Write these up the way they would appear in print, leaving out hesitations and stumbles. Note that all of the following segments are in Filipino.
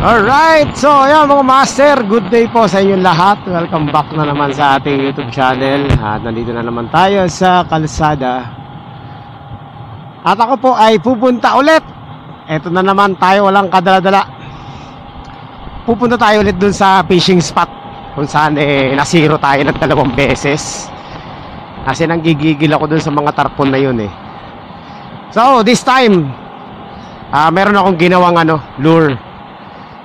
Alright, so ayan mga master, good day po sa inyong lahat. Welcome back na naman sa ating YouTube channel. At nandito na naman tayo sa kalsada. At ako po ay pupunta ulit. Eto na naman tayo, walang kadala-dala. Pupunta tayo ulit dun sa fishing spot kung saan nasiro tayo ng 2 beses. Kasi nanggigigil ako dun sa mga tarpon na yun eh. So this time meron akong ginawang lure.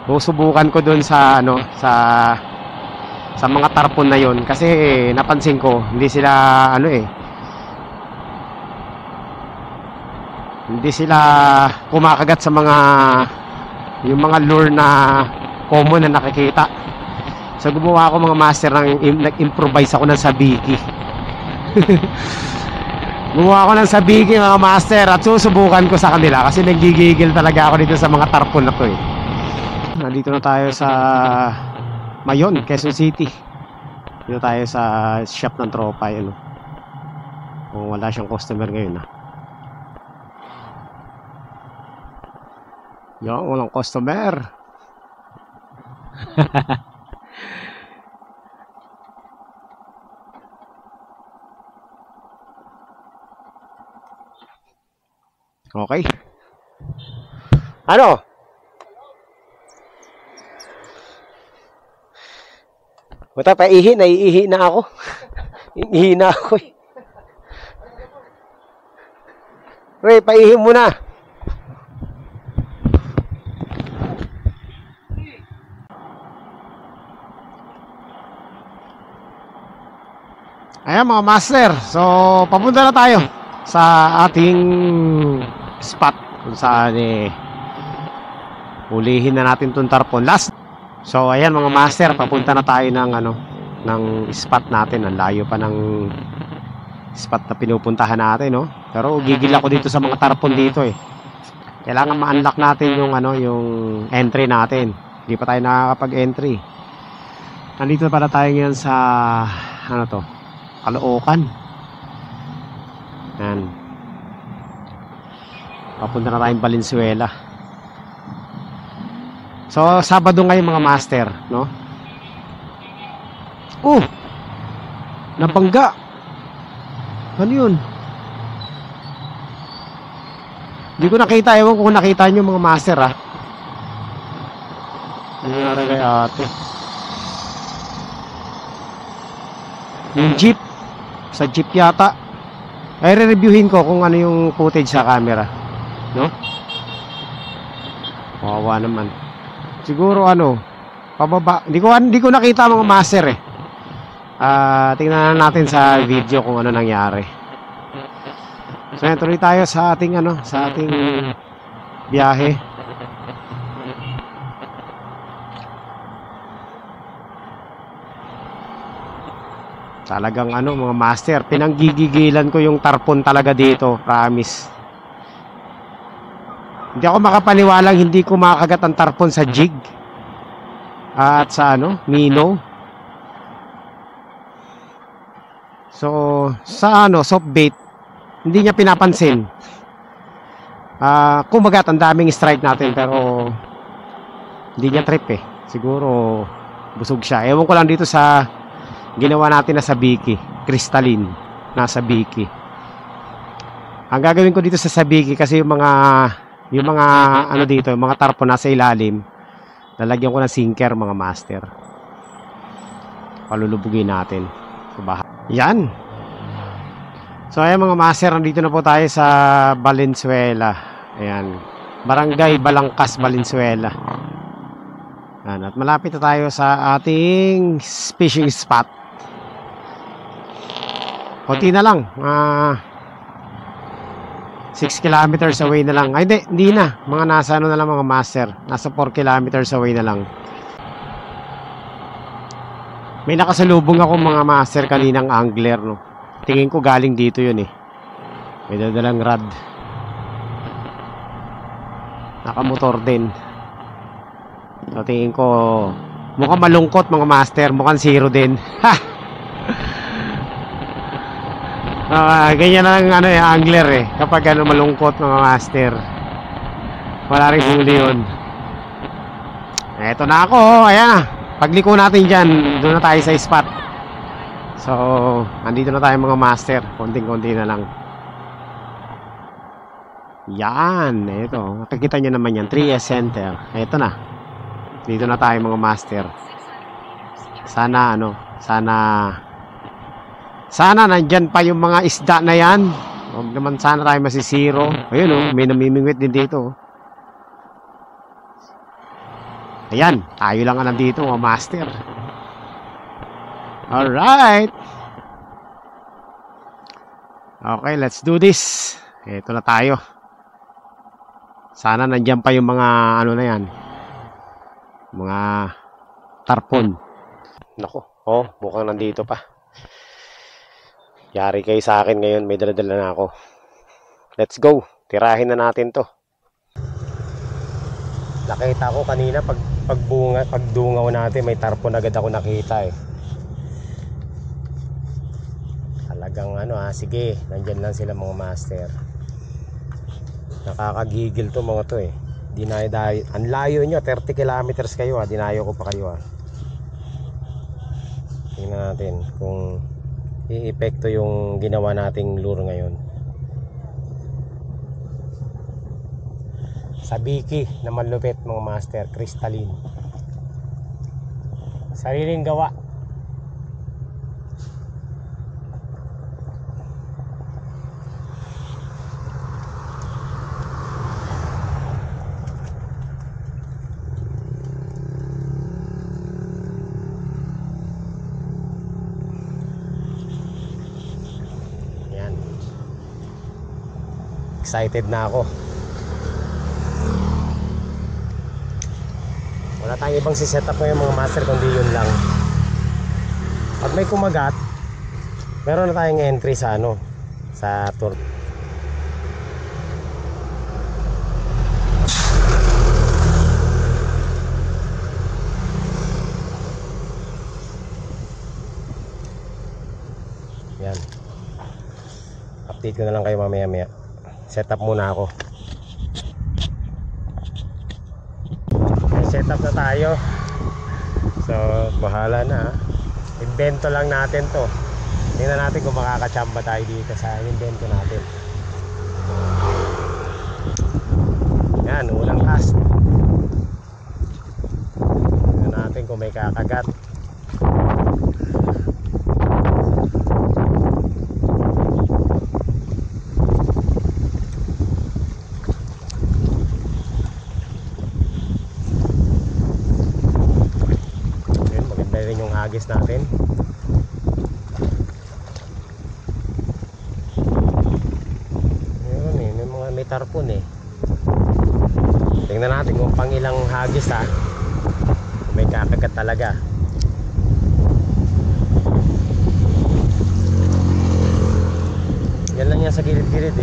Susubukan ko dun sa sa mga tarpon na yon kasi napansin ko hindi sila hindi sila kumakagat sa yung mga lure na common na nakikita. So gumawa ako mga master nag-improvise ako ng sabiki. Gumawa ako ng sabiki mga master at susubukan ko sa kanila kasi nagigigil talaga ako dito sa mga tarpon na to eh. Nandito na tayo sa Mayon, Quezon City. Dito tayo sa shop ng tropa kung wala siyang customer ngayon Yung walang customer. Okay. Buta pa naiihi na ako. Iihi na ako eh. Pre, paihi muna. Ayan mga master. So, papunta na tayo sa ating spot kung saan ulihin na natin itong tarpon. So ayan mga master, papunta na tayo ng spot natin. Ang layo pa ng spot na pinupuntahan natin, Pero gigil ako dito sa mga tarpon dito eh. Kailangan ma-unlock natin yung entry natin. Hindi pa tayo nakakapag-entry. Nandito pala tayo ngayon sa Caloocan. Yan. Papunta na tayong Valenzuela. So, Sabado ngayon mga master, nabangga. Ano yun? Hindi ko nakita. Ewan ko kung nakita nyo mga master Ano nangyari kay ate? Yung jeep. Sa jeep yata. Ay re-reviewin ko kung ano yung footage sa camera. Kawawa naman. Siguro pababa. Hindi ko nakita mga master eh. Tingnan natin sa video kung ano nangyari. So tuloy tayo sa ating biyahe. Talagang mga master, pinanggigigilan ko yung tarpon talaga dito, promise. Hindi ako makapaniwalang hindi ko makagat ang tarpon sa jig at sa minnow. So sa soft bait hindi niya pinapansin. Kumagat ang daming strike natin pero hindi niya trip eh. Siguro busog siya. Ewan ko lang dito sa ginawa natin na sabiki, crystalline na sabiki. Ang gagawin ko dito sa sabiki kasi yung mga dito, yung mga tarpon nasa ilalim, lalagyan ko ng sinker mga master. Palulubugin natin. Yan. So ayan mga master, nandito na po tayo sa Valenzuela. Ayan. Barangay Balangkas, Valenzuela. Ayan. At malapit na tayo sa ating fishing spot. Konti na lang. 6 kilometers away na lang. Ay, hindi na. Mga nasa na lang mga master. Nasa 4 kilometers away na lang. May nakasalubong ako mga master kaninang angler, Tingin ko galing dito yun eh. May dadalang rod. Nakamotor din. So, tingin ko mukhang malungkot mga master. Mukhang zero din. Ha! Ganyan ang angler eh. Kapag malungkot mga master. Wala rin huli yun. Eto na ako, ayan na. Pagliko natin dyan, doon na tayo sa spot. So, andito na tayo mga master. Konting-konti na lang. Yan, eto. Makikita nyo naman yan, 3S Center. Eto na. Dito na tayo mga master. Sana nandyan pa yung mga isda na yan. Huwag naman sana tayo masisiro. Ayun oh, may namimingwit din dito. Ayan, tayo lang nga nandito mga master. Alright. Okay, let's do this. Ito na tayo. Sana nandyan pa yung mga ano na yan. Mga tarpon. Nako, oh, mukhang nandito pa. Yari kayo sa akin ngayon, may dala-dala na ako. Let's go, tirahin na natin to. Nakita ko kanina pagdungaw natin, may tarpon agad ako nakita eh. Talagang ano sige, nandyan lang sila mga master. Nakakagigil to mga to eh. Dinayo, ang layo nyo, 30 kilometers kayo dinayo ko pa kayo Tingnan natin kung i-epekto yung ginawa nating lure ngayon. Sabiki na malupit mga master, crystalline. Sariling gawa. Excited na ako. Wala tayong ibang siset up ngayon mga master kundi yun lang. Pag may kumagat, meron na tayong entry sa sa tour. Yan. Update ko na lang kayo mamaya-maya. Set up muna ako. Set up na tayo. So, bahala na. Invento lang natin to. Tingnan natin kung makakachamba tayo dito sa invento natin. Yan, unang cast. Tingnan natin kung may kakagat. Agis natin. Meron may mga may tarpon Tingnan natin kung pangilang hagis kung may kakagat talaga. Yan lang yan sa gilid-gilid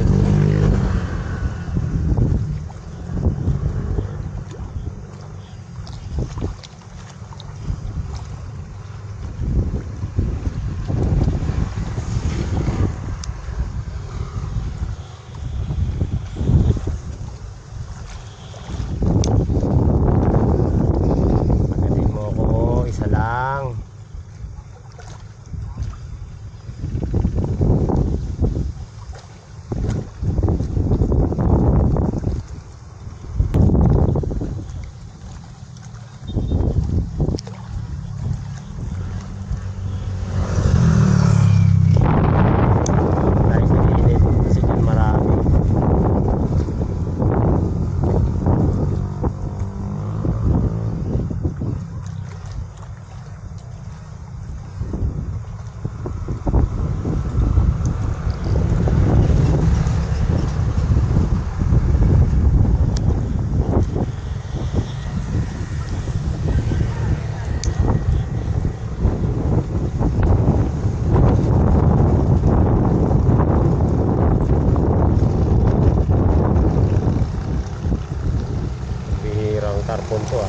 tarpon to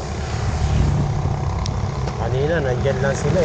kanina nandyan lang sila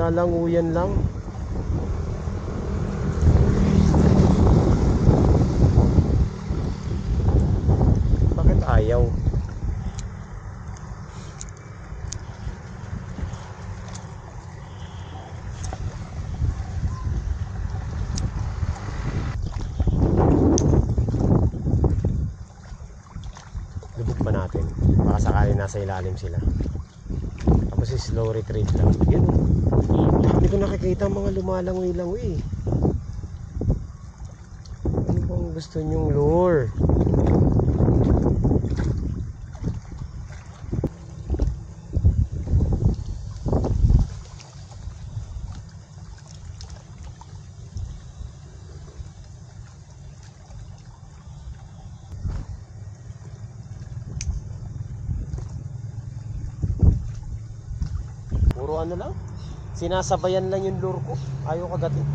Naglalanguyan lang. Bakit ayaw? Lubog pa natin. Baka sakali nasa ilalim sila. Tapos slow retreat lang. Yun. Hindi ko nakikita ang mga lumalangoy-langoy. Ano bang gusto nyong lure? Puro ano lang, sinasabayan lang yung lure ko. Ayaw kagatin.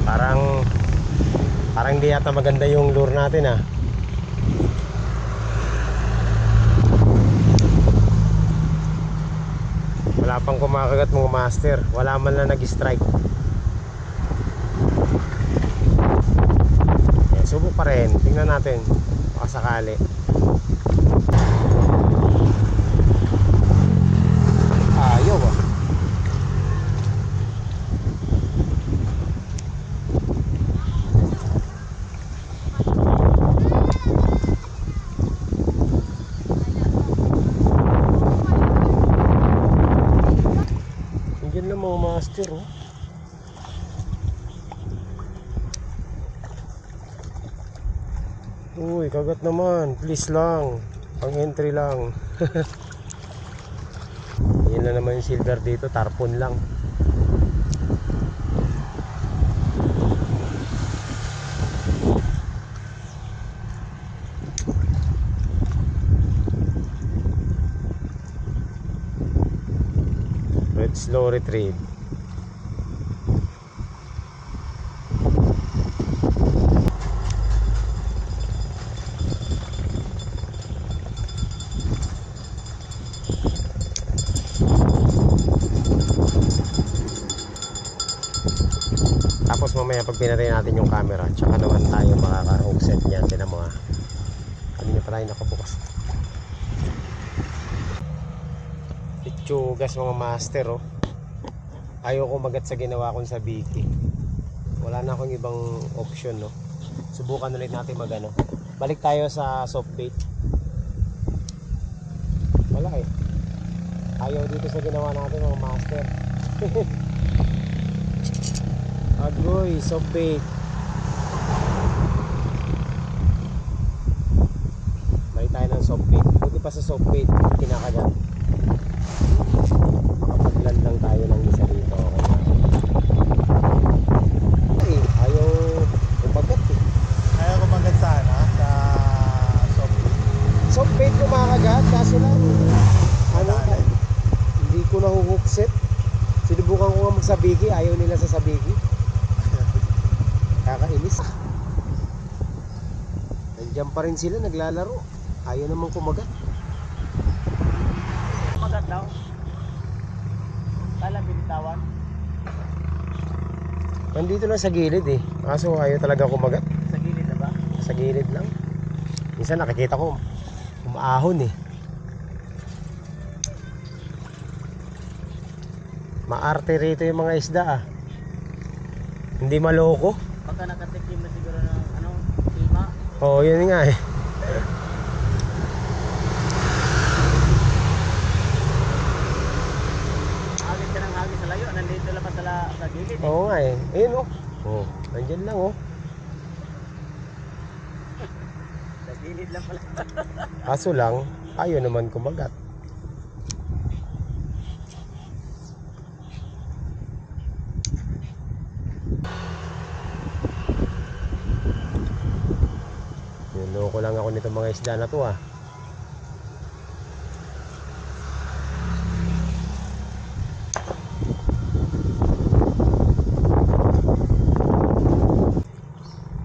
Parang hindi yata maganda yung lure natin ah. Wala pang kumakagat mga master. Wala man lang nag-strike. Subok pa rin, tingnan natin baka sakali. Ayaw ah. Nandiyan lang mga master oh. Uy, kagat naman. Please lang. Pang entry lang. Yan na naman yung silver dito. Tarpon lang. Let's slow retrieve. Tapos mamaya pag pinatay natin yung camera, tsaka naman tayo makaka-hook set niyan. Tinan mo ha. Kanina pa tayo nakabukas. Pitsugas mga master oh. Ayaw ko magat sa ginawa kong sa Biki. Wala na akong ibang option no. Subukan ulit natin magano. Balik tayo sa soft bait. Wala eh. Ayaw dito sa ginawa natin mga master. Agoy, soft bait. Balik tayo ng soft bait. Buti pa sa soft bait, kinakagat. Makapaglan lang tayo ng isa dito. Okay. Ayaw kumagat eh. Ayaw kumagat sana sa soft bait. Soft bait kumakagat, kaso lang ano, hindi ko na hook set. Sinubukan ko nga magsabiki, ayaw nila sa sabiki. Kakainis. Nandiyan pa rin sila naglalaro. Ayaw naman kumagat. Kumagat daw. Kala binitawan. Nandito lang sa gilid eh. Kaso ayaw talaga kumagat. Sa gilid na ba? Sa gilid lang. Minsan nakikita ko umaahon eh. Maarte rito yung mga isda ah. Hindi maloko. Pagka nakatikim na siguro ng ano, lima. Oo, yun nga eh. Hagis ka ng hagis sa layo. Nandito lang pa sa gilid. Oo nga eh. Ayun oh. Oh, nandyan lang oh. Sa gilid lang pala. Kaso lang, ayaw naman kumagat. Niloko lang ako nito mga isda na to ah.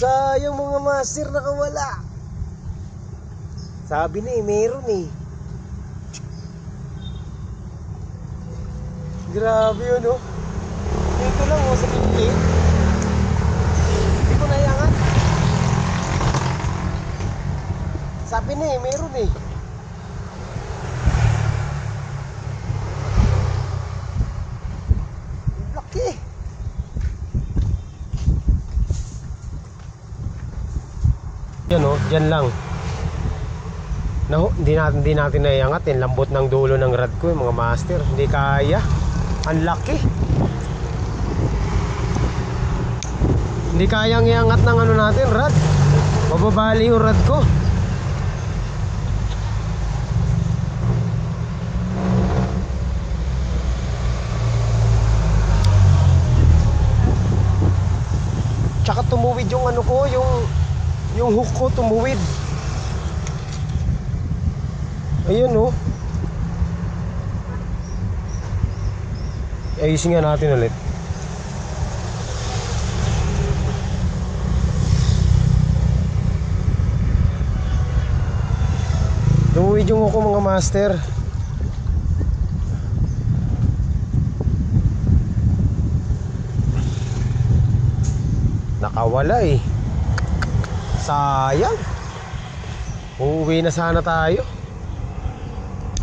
Sayang mga master, nakawala. Sabi na meron eh. Grabe yun oh. Dito lang oh, sa gilid. Hindi ko naiangat. Sabi na meron eh. Laki. Yan oh, dyan lang. No, hindi natin naiangat. Lambot ng dulo ng rod ko mga master. Hindi kaya. Ang laki. Hindi kayang iangat ng ano natin, rod. Mababali yung rod ko. Tsaka tumuwid yung ano ko, yung hook ko tumuwid. Ayun oh. Ayusin nga natin ulit. Tumuwid yung hook ko mga master. Nakawala eh. Sayang. Uuwi na sana tayo.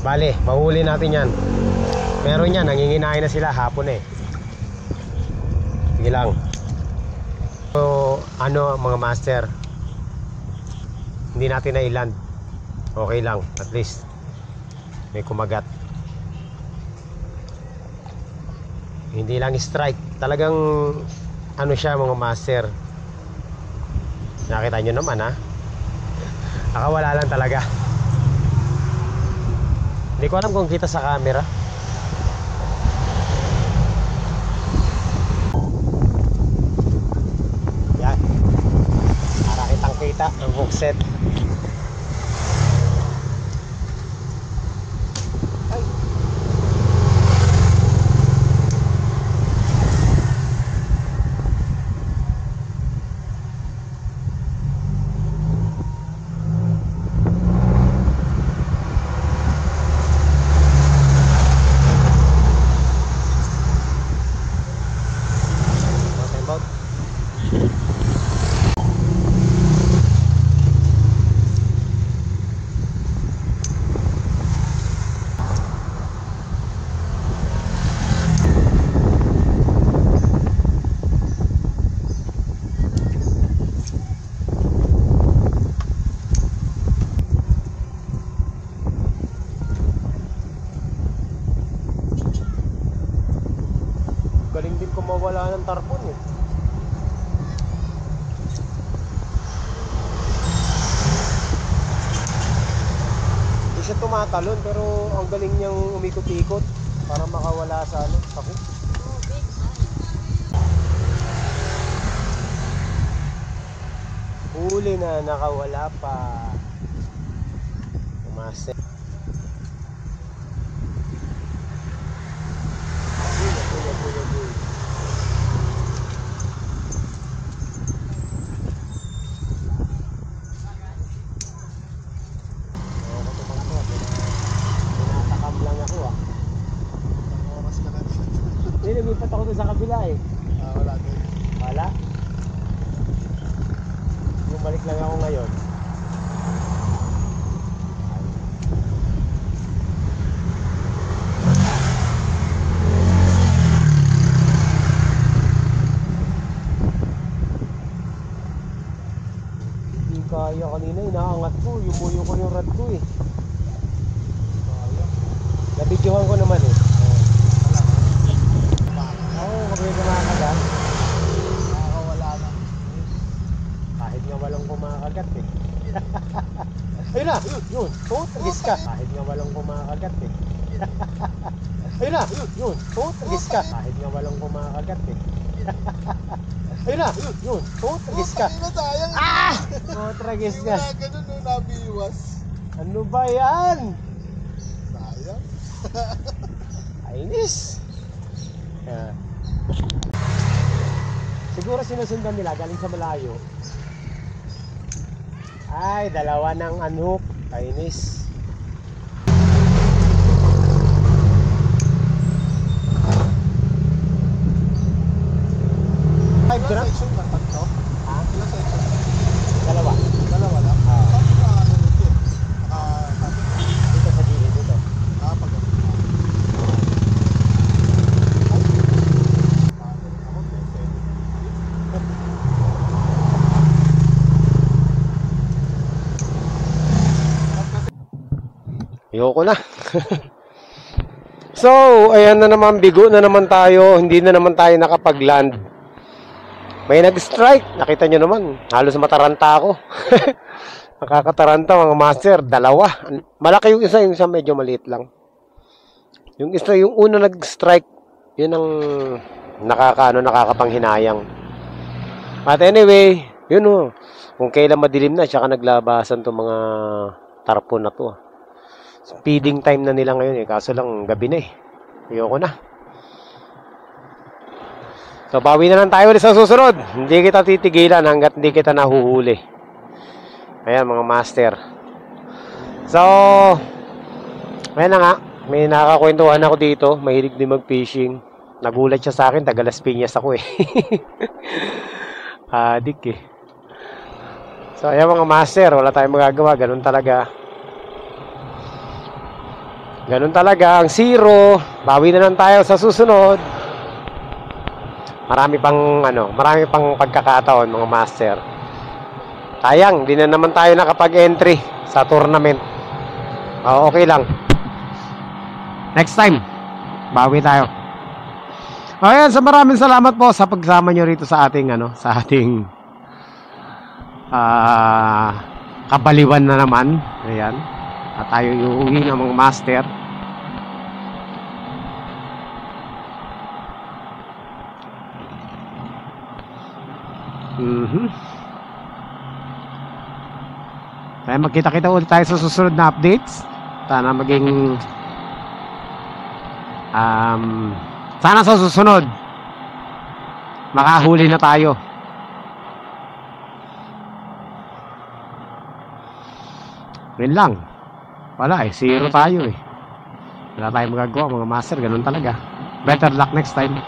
Bale, mahuli natin yan. Meron yan, nanginginain na sila hapon eh. Sige lang. So, ano mga master, hindi natin na-land. Okay lang, at least may kumagat. Hindi lang strike. Talagang ano siya mga master. Nakita nyo naman ha. Nakawala lang talaga. Hindi ko alam kung kita sa camera. Yan. Para kitang kita ang hook set. Ay. Galing din kung mawala ng tarpon eh. Hindi siya tumatalon pero ang galing niyang umikot-ikot para makawala sa ano, sa hook. Huli na, nakawala pa. Umase. Hindi, lumipat ako doon sa kabila eh. Wala din. Wala? Bumalik lang ako ngayon. Hindi kaya kanina, inaangat ko. Yumuyo ko yung rod ko eh. Nabidyohan ko naman eh. Oo, kapag kumakagat. Nakakawala na. Kahit nga walang kumakagat eh. Ayun na, yun. Tagis ka. Kahit nga walang kumakagat eh. Ayun na, yun. Tagis ka. Kahit nga walang kumakagat eh. Ayun na, yun. Tagis ka. Ano sayang? Ah! Tragis ka. Wala ganun no, nabiwas. Ano ba yan? Sayang. Ainis. Siguro sinusundan nila galing sa malayo. Ay, dalawa ng unhook. Kainis. Five Ilang grams? section ba? Tatlo? Ha? Ilang section? Dalawa. Dalawa lang? Ah. Saan ka ano nito? Dito sa gilid, dito. Pag Ayoko na. So, ayan na naman, bigo na naman tayo. Hindi na naman tayo nakapag-land. May nag-strike. Nakita nyo naman. Halos mataranta ako. Nakakataranta mga master. Dalawa. Malaki yung isa medyo maliit lang. Yung isa, yung una nag-strike. Yun ang nakakapanghinayang. But anyway, yun o. Kung kailan madilim na, tsaka naglabasan to mga tarpon na to. Feeding time na nila ngayon kaso lang gabi na ayoko na. So bawi na lang tayo ulit sa susunod. Hindi kita titigilan hanggat hindi kita nahuhuli. Ayan mga master. So ayan na nga, may nakakakwentuhan ako dito. Mahilig din mag-fishing. Nagulat siya sa akin, taga Las Piñas ako Adik So ayan mga master, wala tayong magagawa, ganun talaga. Ganun talaga ang zero. Bawi na lang tayo sa susunod. Marami pang pagkakataon mga master. Sayang, di na naman tayo nakapag-entry sa tournament. Okay lang. Next time, bawi tayo. Ayan, so maraming salamat po sa pagsama nyo rito sa ating kabaliwan na naman. Ayan. At tayo iuwi ng mga master. Kaya magkita-kita ulit tayo sa susunod na updates. Sana maging sana sa susunod makahuli na tayo. Yun lang. Wala zero tayo Wala tayong magagawa mga master, ganun talaga. Better luck next time.